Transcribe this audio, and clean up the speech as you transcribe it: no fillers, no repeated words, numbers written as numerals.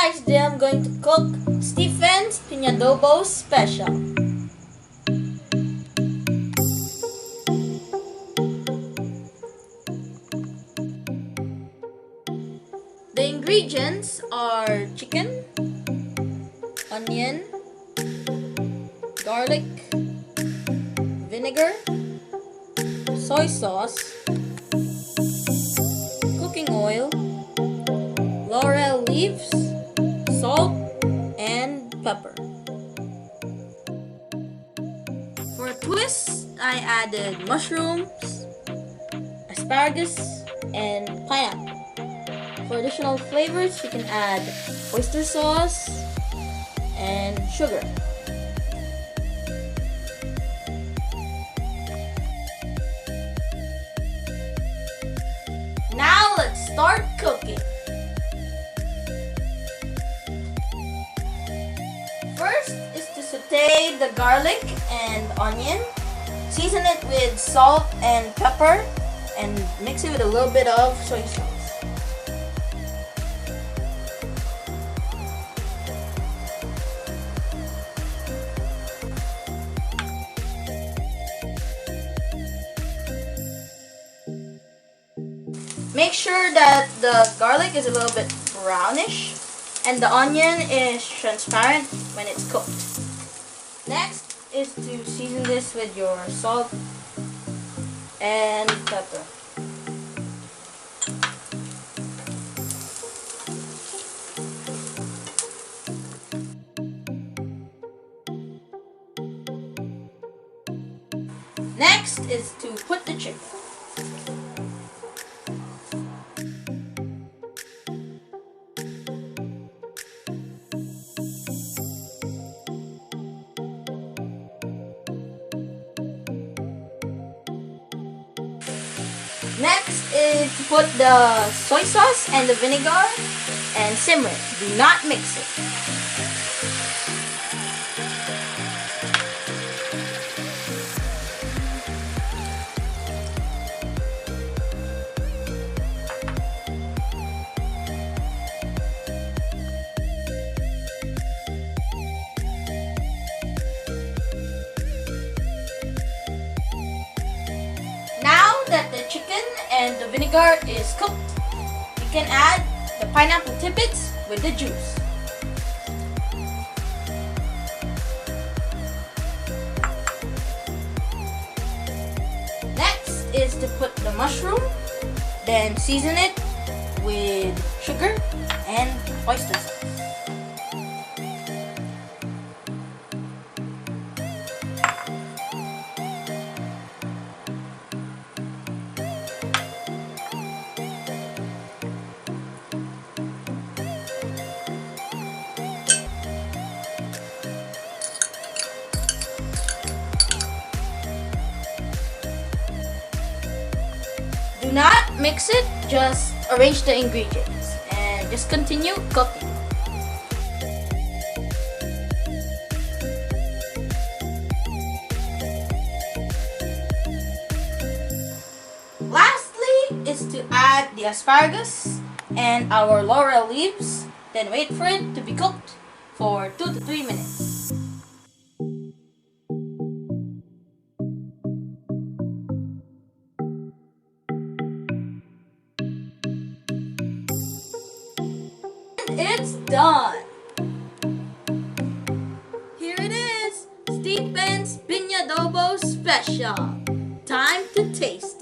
guys, today I'm going to cook Stephen's Pinadobo special. The ingredients are chicken, onion, garlic, vinegar, soy sauce, cooking oil, laurel leaves, salt, and pepper. For a twist, I added mushrooms, asparagus, and pineapple. For additional flavors, you can add oyster sauce and sugar. Now let's start cooking. First is to saute the garlic and onion. Season it with salt and pepper and mix it with a little bit of soy sauce. Make sure that the garlic is a little bit brownish and the onion is transparent when it's cooked. Next is to season this with your salt and pepper. Next is to put the chicken. Next is to put the soy sauce and the vinegar and simmer it. Do not mix it. Now that the chicken and the vinegar is cooked, you can add the pineapple tidbits with the juice. Next is to put the mushroom, then season it with sugar and oyster sauce. Do not mix it, just arrange the ingredients and just continue cooking. Lastly is to add the asparagus and our laurel leaves, then wait for it to be cooked for 2 to 3 minutes. It's done! Here it is, Stephen's Pinadobo special. Time to taste it.